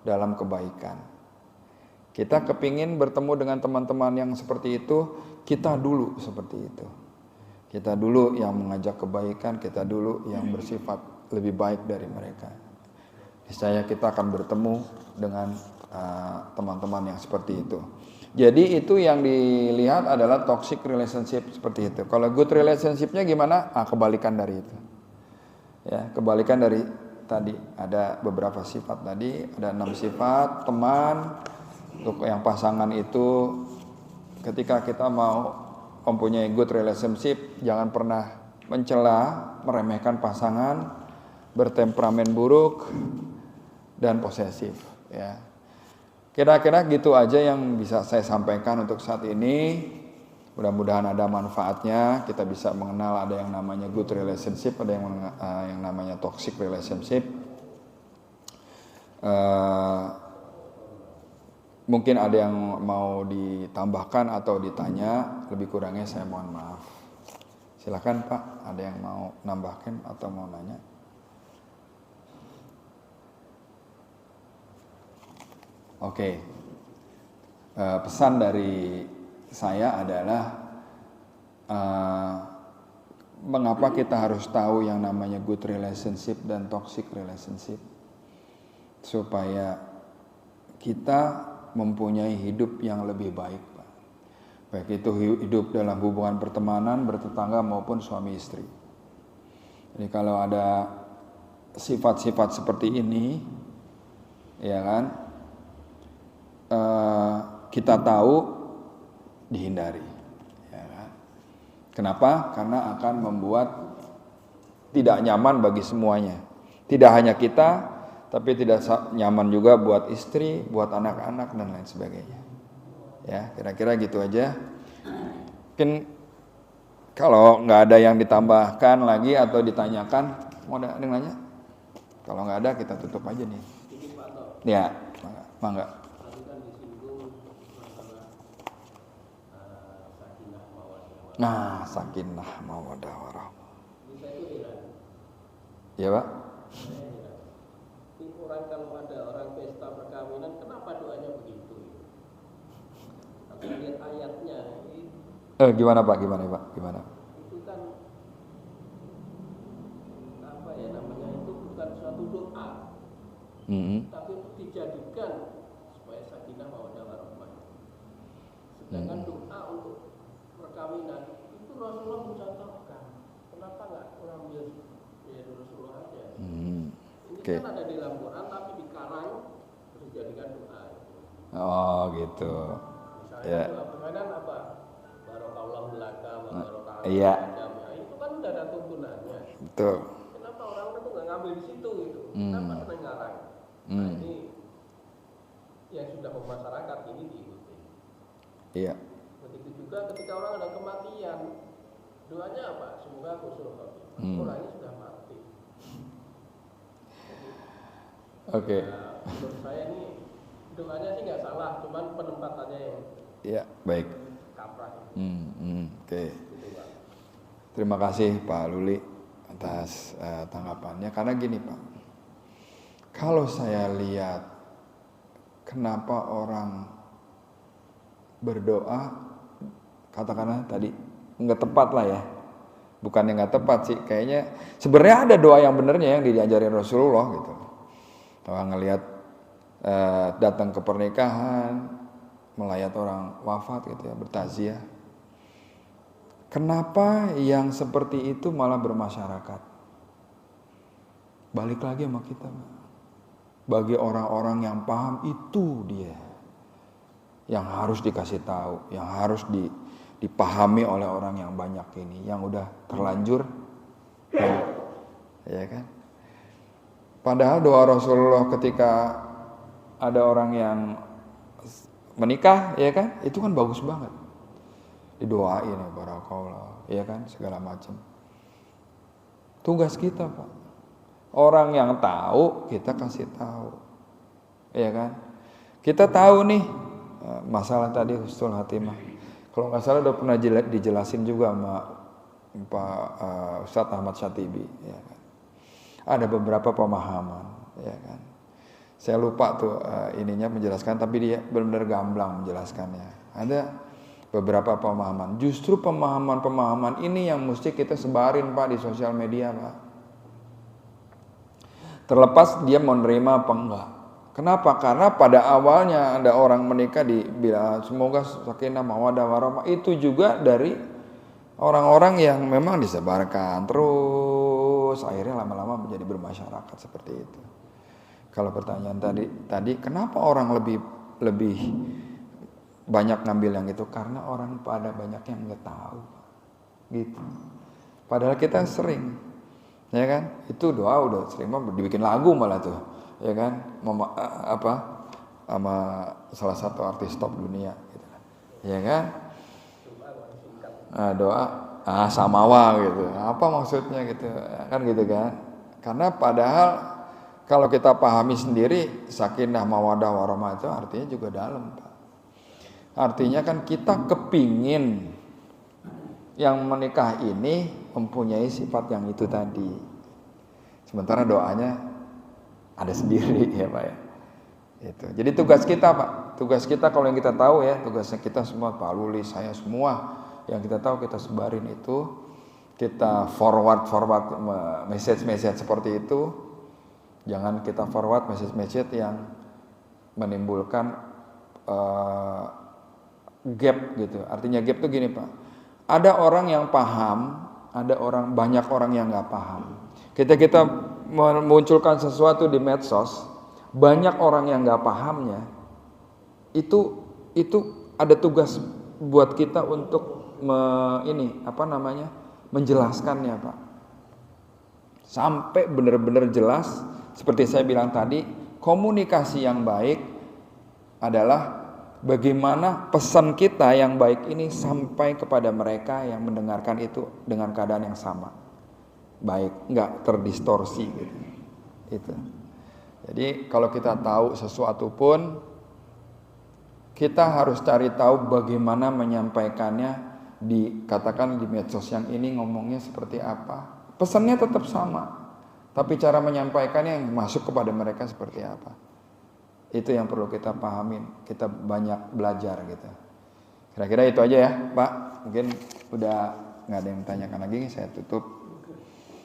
A: dalam kebaikan. Kita kepingin bertemu dengan teman-teman yang seperti itu, kita dulu seperti itu. Kita dulu yang mengajak kebaikan, kita dulu yang bersifat lebih baik dari mereka. Niscaya kita akan bertemu dengan teman-teman yang seperti itu. Jadi itu yang dilihat adalah toxic relationship seperti itu. Kalau good relationship-nya gimana? Kebalikan dari itu. Ya, kebalikan dari tadi ada beberapa sifat tadi, ada 6 sifat teman. Untuk yang pasangan itu ketika kita mau mempunyai good relationship, jangan pernah mencela, meremehkan pasangan, bertemperamen buruk dan posesif, ya. Kira-kira gitu aja yang bisa saya sampaikan untuk saat ini. Mudah-mudahan ada manfaatnya. Kita bisa mengenal ada yang namanya good relationship, ada yang namanya toxic relationship. Mungkin ada yang mau ditambahkan atau ditanya, lebih kurangnya saya mohon maaf. Silakan Pak, ada yang mau nambahkan atau mau nanya? Oke. Pesan dari saya adalah mengapa kita harus tahu yang namanya good relationship dan toxic relationship, supaya kita mempunyai hidup yang lebih baik, Pak. Baik itu hidup dalam hubungan pertemanan, bertetangga maupun suami istri. Jadi kalau ada sifat-sifat seperti ini, ya kan, kita tahu, dihindari, ya kan? Kenapa? Karena akan membuat tidak nyaman bagi semuanya. Tidak hanya kita, tapi tidak nyaman juga buat istri, buat anak-anak dan lain sebagainya. Ya, kira-kira gitu aja. Mungkin kalau nggak ada yang ditambahkan lagi atau ditanyakan, mau ada yang nanya? Kalau nggak ada, kita tutup aja nih. Ya, mangga. Nah, sakinah mawaddah warahmah. Ya Pak?
B: Orang kalau ada orang pesta perkawinan, kenapa doanya begitu? Tapi lihat ayatnya.
A: Gimana Pak? Gimana Pak? Gimana?
B: Itu kan apa ya namanya? Itu bukan suatu doa, tapi untuk dijadikan supaya sakinah mawaddah warahmah. Sedangkan doa untuk perkawinan itu Rasulullah mencontohkan. Kenapa nggak orang ambil ya Rasulullah aja? Ini kan ada di dalam Quran tapi dikarang terus dijadikan doa.
A: Oh gitu.
B: Misalnya
A: Ya.
B: doa
A: Iya.
B: Itu kan udah ada tuntunannya.
A: Betul.
B: Kenapa orang itu nggak ngambil di situ gitu? Kenapa senang ngarang? Nah ini yang sudah bermasyarakat ini diikuti.
A: Iya.
B: Begitu juga ketika orang ada kematian, doanya apa? Semoga husnul khotimah. Orangnya sudah mati.
A: Oke.
B: Menurut saya ini doanya sih nggak salah, cuman penempatannya yang
A: Iya, baik.
B: kaprah.
A: Oke. Terima kasih Pak Luli atas tanggapannya. Karena gini Pak, kalau saya lihat kenapa orang berdoa, katakanlah tadi nggak tepat lah ya, bukan yang nggak tepat sih, kayaknya sebenarnya ada doa yang benernya yang diajarin Rasulullah gitu. Orang ngelihat datang ke pernikahan, melayat orang wafat gitu ya, bertaziah. Kenapa yang seperti itu malah bermasyarakat? Balik lagi sama kita, Pak. Bagi orang-orang yang paham, itu dia yang harus dikasih tahu, yang harus dipahami oleh orang yang banyak ini, yang udah terlanjur, ya kan? Padahal doa Rasulullah ketika ada orang yang menikah, ya kan, itu kan bagus banget. Didoain ya barakallah, ya kan, segala macam. Tugas kita Pak, orang yang tahu kita kasih tahu, ya kan. Kita tahu nih masalah tadi husnul khatimah. Kalau nggak salah udah pernah dijelasin juga sama Pak Ustadz Ahmad Syatibi, ya kan. Ada beberapa pemahaman, ya kan. Saya lupa tuh ininya menjelaskan, tapi dia benar-benar gamblang menjelaskannya. Ada beberapa pemahaman. Justru pemahaman-pemahaman ini yang mesti kita sebarin Pak di sosial media Pak. Terlepas dia mau nerima apa enggak. Kenapa? Karena pada awalnya ada orang menikah dibilang semoga sakinah mawaddah warahmah, itu juga dari orang-orang yang memang disebarkan terus akhirnya lama-lama menjadi bermasyarakat seperti itu. Kalau pertanyaan tadi kenapa orang lebih banyak ngambil yang itu? Karena orang pada banyak yang nggak tahu, gitu. Padahal kita sering, ya kan? Itu doa udah sering dibikin lagu malah tuh, ya kan? Sama salah satu artis top dunia, gitu, ya kan? Doa samawa gitu. Apa maksudnya gitu? Kan gitu kan? Karena padahal kalau kita pahami sendiri sakinah mawaddah warahmah itu artinya juga dalam, Pak. Artinya kan kita kepingin yang menikah ini mempunyai sifat yang itu tadi. Sementara doanya ada sendiri ya Pak ya. Itu. Jadi tugas kita Pak, tugas kita kalau yang kita tahu ya, tugasnya kita semua Pak Luli, saya semua yang kita tahu kita sebarin itu, kita forward message seperti itu. Jangan kita forward message yang menimbulkan gap gitu. Artinya gap itu gini Pak. Ada orang yang paham, ada banyak orang yang nggak paham. Kita memunculkan sesuatu di medsos, banyak orang yang nggak pahamnya. Itu ada tugas buat kita untuk menjelaskannya Pak. Sampai benar-benar jelas. Seperti saya bilang tadi, komunikasi yang baik adalah bagaimana pesan kita yang baik ini sampai kepada mereka yang mendengarkan itu dengan keadaan yang sama, baik, nggak terdistorsi gitu. Itu. Jadi kalau kita tahu sesuatu pun, kita harus cari tahu bagaimana menyampaikannya katakan di medsos yang ini ngomongnya seperti apa. Pesannya tetap sama, tapi cara menyampaikannya yang masuk kepada mereka seperti apa. Itu yang perlu kita pahamin, kita banyak belajar gitu. Kira-kira itu aja ya Pak. Mungkin udah nggak ada yang tanyakan lagi, saya tutup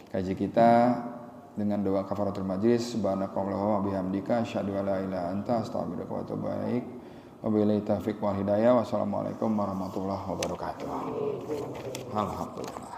A: kaji kita dengan doa kafaratul majlis. Subhanakallahumma wa bihamdika asyhadu an la ilaha illa anta astaghfiruka wa atubu ilaik. Wabillahi taufiq wal hidayah. Wassalamualaikum warahmatullahi wabarakatuh. Alhamdulillah.